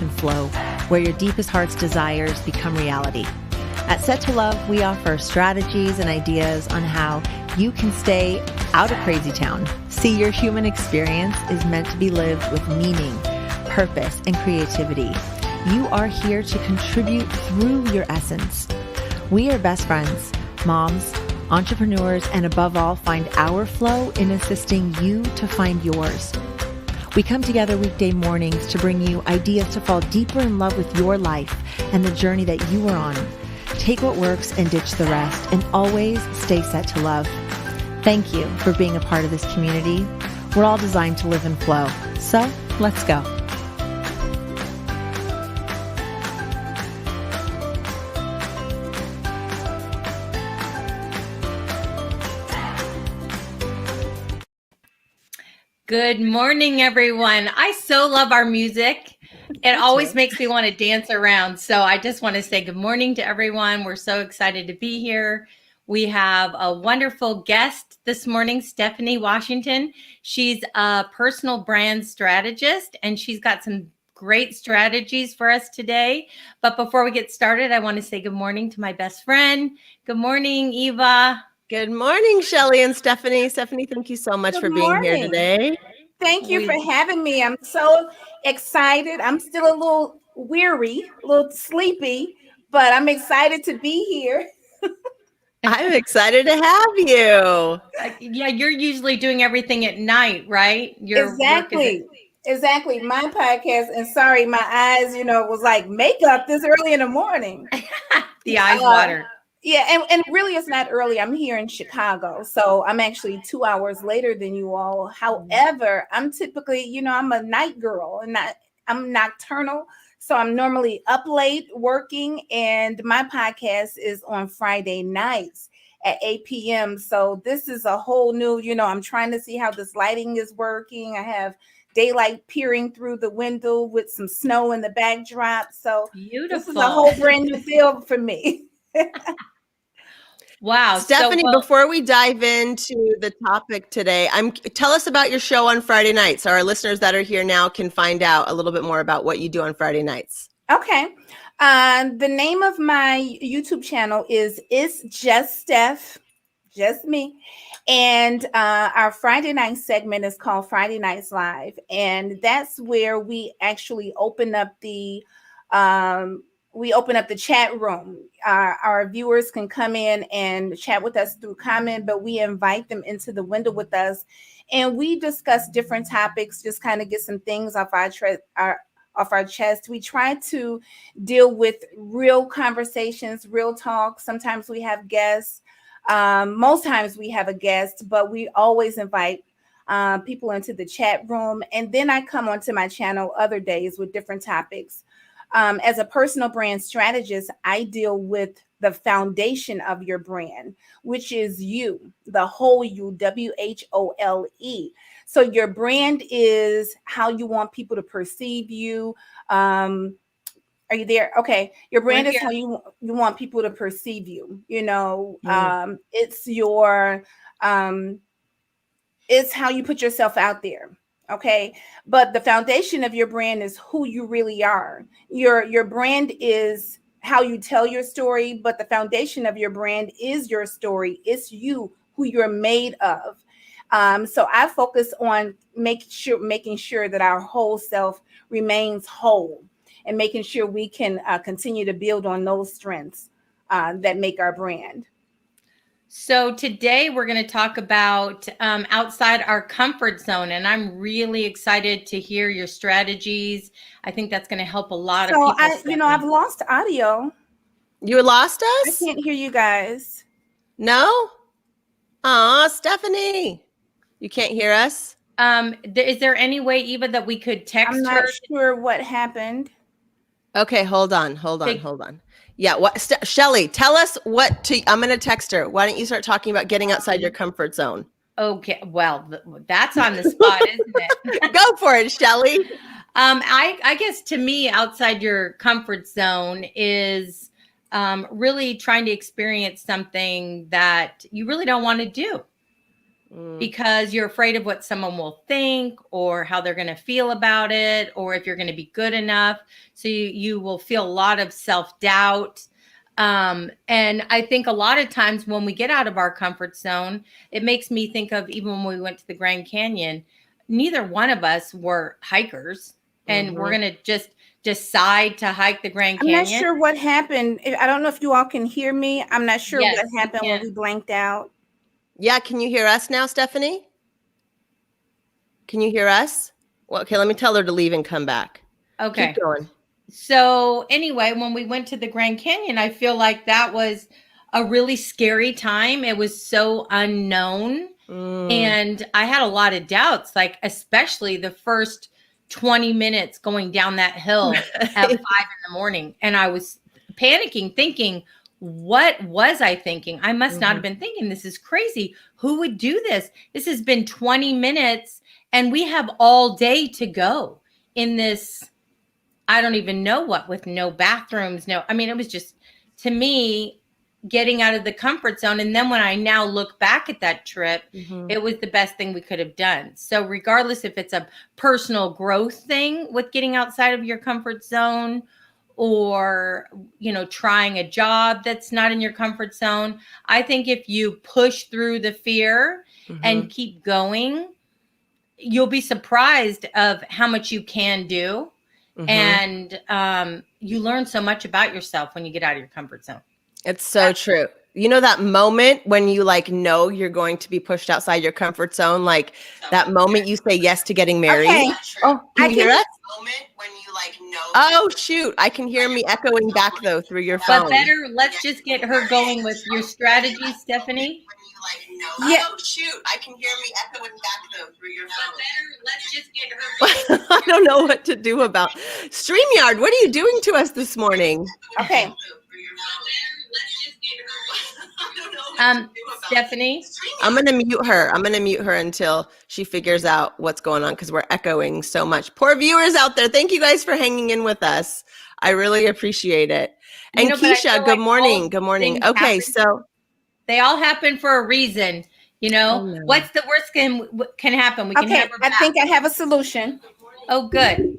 and flow, where your deepest heart's desires become reality. At Set to Love, we offer strategies and ideas on how you can stay out of crazy town. See, your human experience is meant to be lived with meaning, purpose, and creativity. You are here to contribute through your essence. We are best friends, moms, entrepreneurs, and above all, find our flow in assisting you to find yours. We come together weekday mornings to bring you ideas to fall deeper in love with your life and the journey that you are on. Take what works and ditch the rest, and always stay set to love. Thank you for being a part of this community. We're all designed to live in flow. So let's go. Good morning, everyone. I so love our music. It always makes me want to dance around. So I just want to say good morning to everyone. We're so excited to be here. We have a wonderful guest this morning, Stephanie Washington. She's a personal brand strategist, and she's got some great strategies for us today. But before we get started, I want to say good morning to my best friend. Good morning, Eva. Good morning, Shelly and Stephanie. Stephanie, thank you so much for being here today. Thank you for having me. I'm so excited. I'm still a little weary, a little sleepy, but I'm excited to be here. I'm excited to have you. Yeah, you're usually doing everything at night, right? Exactly. My podcast, and sorry, my eyes, was like makeup this early in the morning. The eyes water. Yeah, and really it's not early. I'm here in Chicago, so I'm actually 2 hours later than you all. However, I'm typically, I'm a night girl and I'm nocturnal. So I'm normally up late working, and my podcast is on Friday nights at 8 p.m. So this is a whole new, I'm trying to see how this lighting is working. I have daylight peering through the window with some snow in the backdrop. So beautiful. This is a whole brand new field for me. Wow. Stephanie, before we dive into the topic today, tell us about your show on Friday nights so our listeners that are here now can find out a little bit more about what you do on Friday nights. Okay. The name of my YouTube channel is It's Just Steph, just me. And our Friday night segment is called Friday Nights Live. And that's where we actually open up the chat room. Our viewers can come in and chat with us through comment, but we invite them into the window with us, and we discuss different topics, just kind of get some things off our chest. We try to deal with real conversations, real talk. Sometimes we have guests. Most times we have a guest, but we always invite people into the chat room. And then I come onto my channel other days with different topics. As a personal brand strategist, I deal with the foundation of your brand, which is you, the whole you, WHOLE. So your brand is how you want people to perceive you. Are you there? Okay. Your brand is how you want people to perceive you. It's how you put yourself out there. Okay. But the foundation of your brand is who you really are. Your brand is how you tell your story, but the foundation of your brand is your story. It's you, who you're made of. So I focus on making sure that our whole self remains whole, and making sure we can continue to build on those strengths that make our brand. So today we're going to talk about outside our comfort zone, and I'm really excited to hear your strategies. I think that's going to help a lot of people. I've lost audio. You lost us? I can't hear you guys. No? Aw, Stephanie, you can't hear us? Is there any way, Eva, that we could text her? I'm not sure what happened. Okay, hold on. Yeah, Shelly, tell us I'm going to text her. Why don't you start talking about getting outside your comfort zone? Okay, well, that's on the spot, isn't it? Go for it, Shelly. I guess to me, outside your comfort zone is really trying to experience something that you really don't want to do. because you're afraid of what someone will think or how they're going to feel about it, or if you're going to be good enough. So you will feel a lot of self-doubt. And I think a lot of times when we get out of our comfort zone, it makes me think of even when we went to the Grand Canyon, neither one of us were hikers, and we're going to just decide to hike the Grand Canyon. I'm not sure what happened. I don't know if you all can hear me. I'm not sure what happened when we blanked out. Yeah, can you hear us now, Stephanie? Can you hear us? Well, okay, let me tell her to leave and come back. Okay. Keep going. So anyway, when we went to the Grand Canyon, I feel like that was a really scary time. It was so unknown. And I had a lot of doubts, like especially the first 20 minutes going down that hill at 5 a.m. And I was panicking, thinking, what was I thinking? I must not have been thinking, this is crazy. Who would do this? This has been 20 minutes and we have all day to go in this, I don't even know what, with no bathrooms. I mean, it was just, to me, getting out of the comfort zone. And then when I now look back at that trip, it was the best thing we could have done. So regardless if it's a personal growth thing with getting outside of your comfort zone, or, trying a job that's not in your comfort zone, I think if you push through the fear and keep going, you'll be surprised of how much you can do. And you learn so much about yourself when you get out of your comfort zone. It's so true. You know that moment when you know you're going to be pushed outside your comfort zone, like that moment you say yes to getting married. Okay. Oh, can you hear us? Moment when you know. Oh shoot! I can hear me echoing back though through your phone. But better, let's just get her going with your strategy, Stephanie. Yeah. Oh shoot! I can hear me echoing back though through your phone. Better, let's just get her going. I don't know what to do about StreamYard. What are you doing to us this morning? Okay. Stephanie, I'm going to mute her. I'm going to mute her until she figures out what's going on because we're echoing so much. Poor viewers out there. Thank you guys for hanging in with us. I really appreciate it. And Keisha, good morning. Good morning. Okay, so they all happen for a reason. What's the worst can happen? We can have her back. I think I have a solution. Oh, good.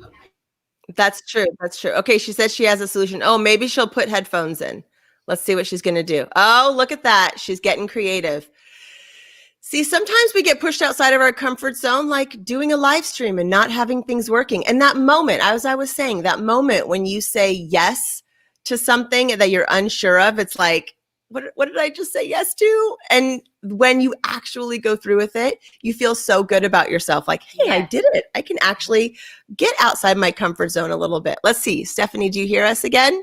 That's true. That's true. Okay, she says she has a solution. Oh, maybe she'll put headphones in. Let's see what she's going to do. Oh, look at that. She's getting creative. See, sometimes we get pushed outside of our comfort zone, like doing a live stream and not having things working. And that moment, as I was saying, that moment when you say yes to something that you're unsure of, it's like, what did I just say yes to? And when you actually go through with it, you feel so good about yourself. Like, hey, I did it. I can actually get outside my comfort zone a little bit. Let's see. Stephanie, do you hear us again?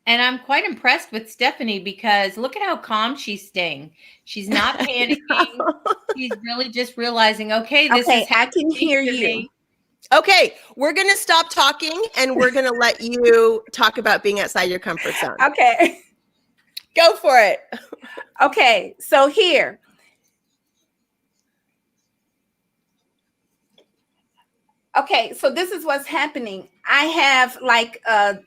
And I'm quite impressed with Stephanie because look at how calm she's staying. She's not panicking. She's really just realizing, okay, this is I can hear you. Okay, we're going to stop talking and we're going to let you talk about being outside your comfort zone. Okay. Go for it. Okay, so here. Okay, so this is what's happening. I have like a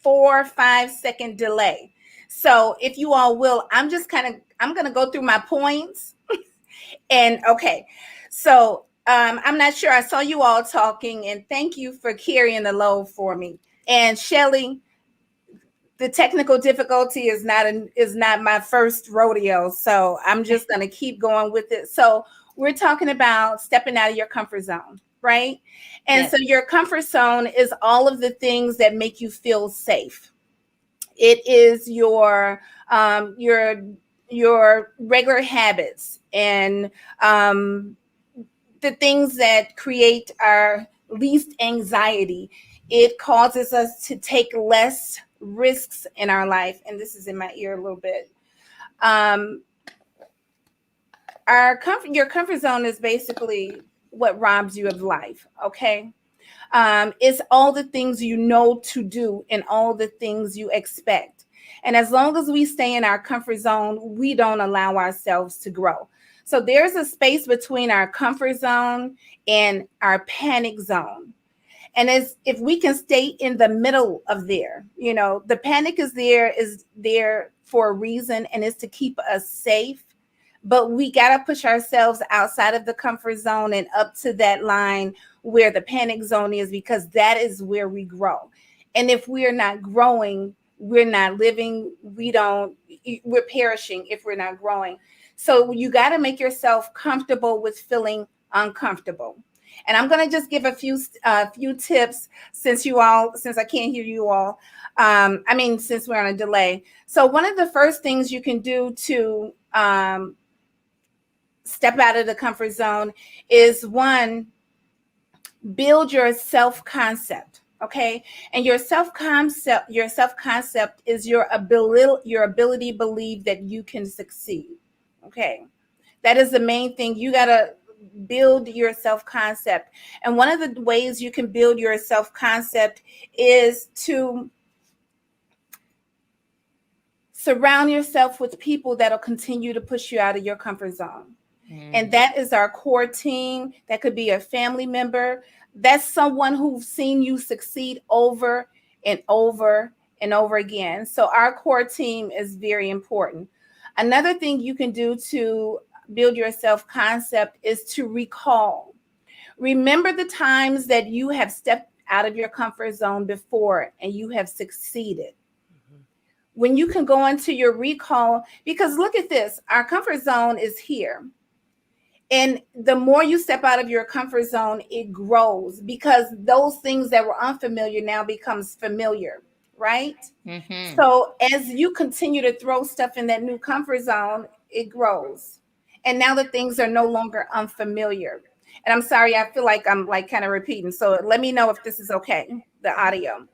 4 or 5 second delay. So if you all will, I'm going to go through my points. And okay, so I'm not sure. I saw you all talking and thank you for carrying the load for me. And Shelly, the technical difficulty is not my first rodeo. So I'm just going to keep going with it. So we're talking about stepping out of your comfort zone, right? And so your comfort zone is all of the things that make you feel safe. It is your regular habits and the things that create our least anxiety. It causes us to take less risks in our life. And this is in my ear a little bit. Your comfort zone is basically what robs you of life. Okay. It's all the things you know to do and all the things you expect. And as long as we stay in our comfort zone, we don't allow ourselves to grow. So there's a space between our comfort zone and our panic zone. And if we can stay in the middle of there, the panic is there for a reason, and it's to keep us safe. but we got to push ourselves outside of the comfort zone and up to that line where the panic zone is, because that is where we grow. And if we are not growing, we're not living, we're perishing if we're not growing. So you got to make yourself comfortable with feeling uncomfortable. And I'm going to just give a few tips since I can't hear you all. Since we're on a delay. So one of the first things you can do to step out of the comfort zone is, one, build your self-concept. Okay. And your self-concept is your ability to believe that you can succeed. Okay. That is the main thing. You got to build your self-concept. And one of the ways you can build your self-concept is to surround yourself with people that'll continue to push you out of your comfort zone. And that is our core team. That could be a family member. That's someone who's seen you succeed over and over and over again. So our core team is very important. Another thing you can do to build your self-concept is to recall. Remember the times that you have stepped out of your comfort zone before and you have succeeded. When you can go into your recall, because look at this, our comfort zone is here. And the more you step out of your comfort zone, it grows, because those things that were unfamiliar now becomes familiar, right? Mm-hmm. So as you continue to throw stuff in that new comfort zone, it grows. And now the things are no longer unfamiliar. And I'm sorry, I feel like I'm like kind of repeating. So let me know if this is okay, the audio.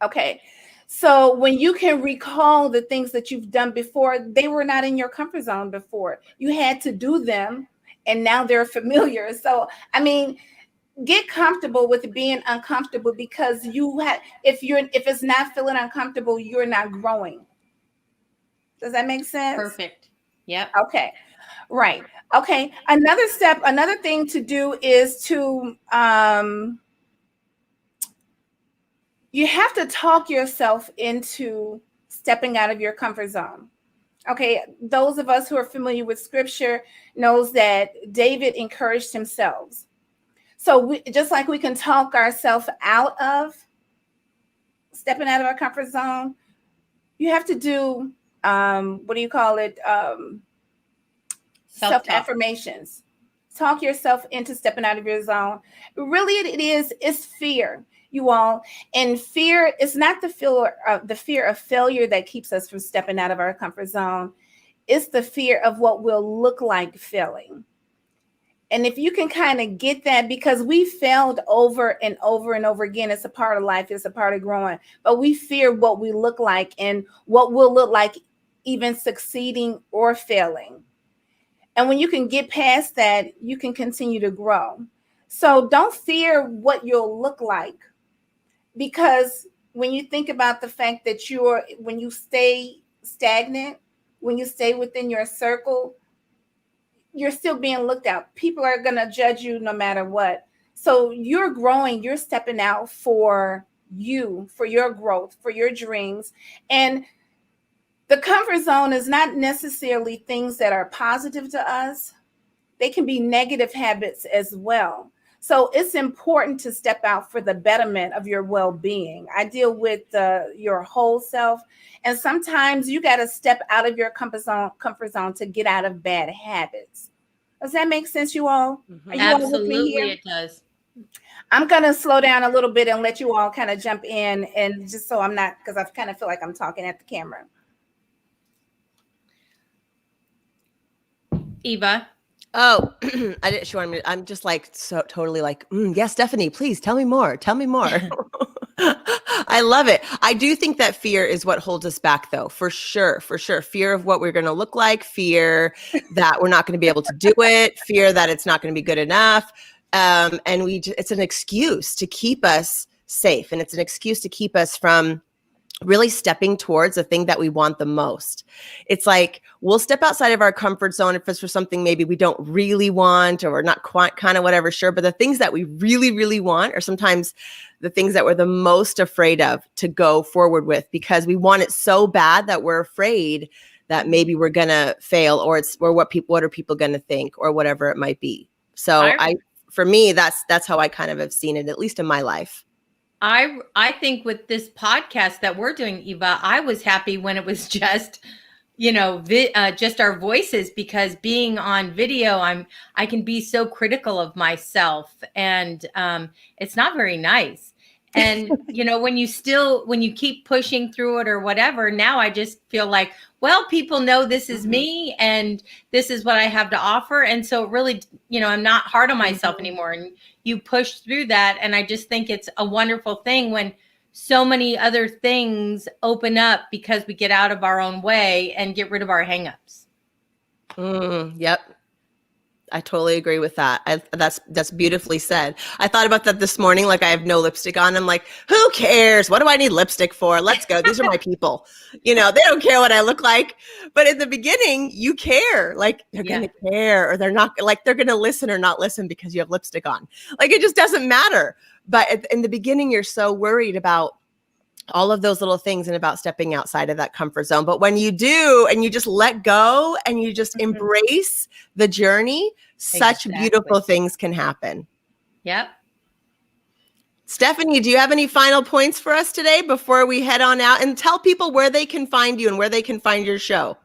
Okay. So when you can recall the things that you've done before, they were not in your comfort zone before. You had to do them, and now they're familiar. So, get comfortable with being uncomfortable, because if it's not feeling uncomfortable, you're not growing. Does that make sense? Perfect. Yep. Okay. Right. Okay. Another thing to do is to you have to talk yourself into stepping out of your comfort zone. Okay, those of us who are familiar with scripture knows that David encouraged himself. So just like we can talk ourselves out of stepping out of our comfort zone, you have to do self-affirmations. Talk yourself into stepping out of your zone. Really, it's fear, you all. And fear is not the fear of failure that keeps us from stepping out of our comfort zone. It's the fear of what we'll look like failing. And if you can kind of get that, because we failed over and over and over again, it's a part of life, it's a part of growing, but we fear what we look like and what we'll look like even succeeding or failing. And when you can get past that, you can continue to grow. So don't fear what you'll look like, because when you think about the fact that when you stay stagnant, when you stay within your circle, you're still being looked at. People are going to judge you no matter what. So you're growing, you're stepping out for you, for your growth, for your dreams. And the comfort zone is not necessarily things that are positive to us. They can be negative habits as well. So it's important to step out for the betterment of your well-being. I deal with your whole self. And sometimes you got to step out of your comfort zone to get out of bad habits. Does that make sense, you all? Mm-hmm. Absolutely, it does. I'm going to slow down a little bit and let you all kind of jump in, and just so I'm not, because I kind of feel like I'm talking at the camera. Eva. Oh, I didn't. She wanted me. I'm just like so totally like, yes, Stephanie, please tell me more. Tell me more. I love it. I do think that fear is what holds us back, though, for sure. For sure. Fear of what we're going to look like, fear that we're not going to be able to do it, fear that it's not going to be good enough. And it's an excuse to keep us safe. And it's an excuse to keep us from really stepping towards the thing that we want the most. It's like we'll step outside of our comfort zone if it's for something maybe we don't really want, or we're not quite kind of whatever, sure. But the things that we really, really want are sometimes the things that we're the most afraid of to go forward with, because we want it so bad that we're afraid that maybe we're going to fail, or what are people going to think, or whatever it might be. So for me, that's how I kind of have seen it, at least in my life. I think with this podcast that we're doing, Eva, I was happy when it was just, just our voices, because being on video, I can be so critical of myself, and it's not very nice. And, when you keep pushing through it or whatever, now I just feel like, well, people know this is me and this is what I have to offer. And so really, I'm not hard on myself anymore. And you push through that. And I just think it's a wonderful thing when so many other things open up because we get out of our own way and get rid of our hangups. Yep. I totally agree with that. That's beautifully said. I thought about that this morning. Like, I have no lipstick on. I'm like, who cares? What do I need lipstick for? Let's go. These are my people. They don't care what I look like. But in the beginning, you care. Like, they're going to care, or they're not. Like, they're going to listen or not listen because you have lipstick on. Like, it just doesn't matter. But in the beginning, you're so worried about all of those little things and about stepping outside of that comfort zone. But when you do, and you just let go and you just embrace the journey, such beautiful things can happen. Yep. Stephanie, do you have any final points for us today before we head on out, and tell people where they can find you and where they can find your show?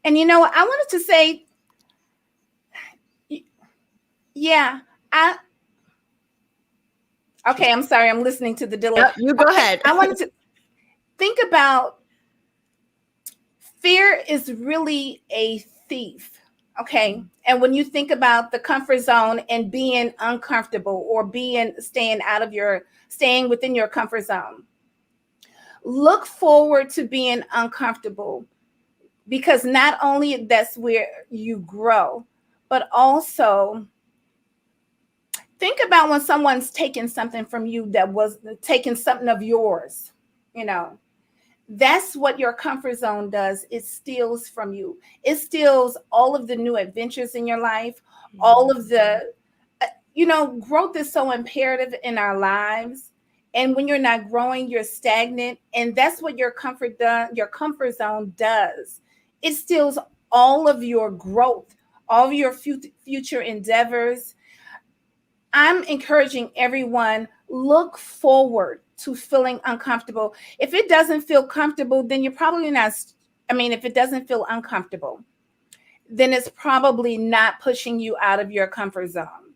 And I wanted to say, okay, I'm sorry. I'm listening to the delay. Yep, you go ahead. I wanted to think about fear is really a thief. Okay. And when you think about the comfort zone and being uncomfortable, or staying within your comfort zone, look forward to being uncomfortable, because not only that's where you grow, but also think about when someone's taking something from you that was taking something of yours. That's what your comfort zone does. It steals from you. It steals all of the new adventures in your life. All of the, growth is so imperative in our lives. And when you're not growing, you're stagnant. And that's what your comfort zone does. It steals all of your growth, all of your future endeavors. I'm encouraging everyone, look forward to feeling uncomfortable. If it doesn't feel comfortable, then you're probably not. If it doesn't feel uncomfortable, then it's probably not pushing you out of your comfort zone.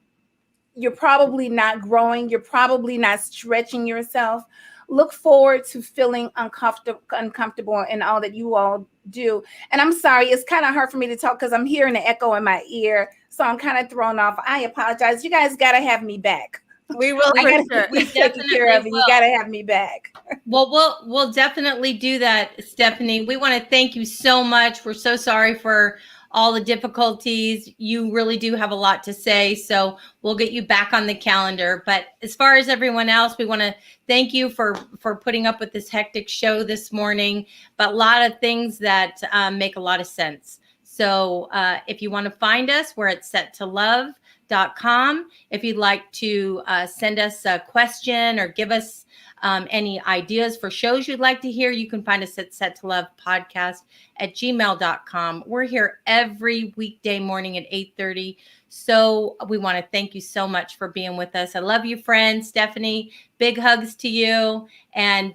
You're probably not growing. You're probably not stretching yourself. Look forward to feeling uncomfortable in all that you all do. And I'm sorry, it's kind of hard for me to talk because I'm hearing the echo in my ear. So I'm kind of thrown off. I apologize. You guys got to have me back. We will. We definitely will. You got to have me back. Well, we'll definitely do that, Stephanie. We want to thank you so much. We're so sorry for all the difficulties. You really do have a lot to say, so we'll get you back on the calendar. But as far as everyone else, we want to thank you for putting up with this hectic show this morning, but a lot of things that make a lot of sense. So if you want to find us, we're at settolove.com. If you'd like to send us a question or give us any ideas for shows you'd like to hear, you can find us at settolovepodcast@gmail.com. We're here every weekday morning at 8:30. So we want to thank you so much for being with us. I love you, friend. Stephanie, big hugs to you. And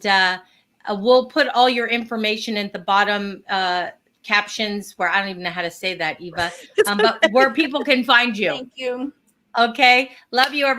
we'll put all your information at the bottom captions, where I don't even know how to say that, Eva, but where people can find you. Thank you. Okay. Love you, everybody.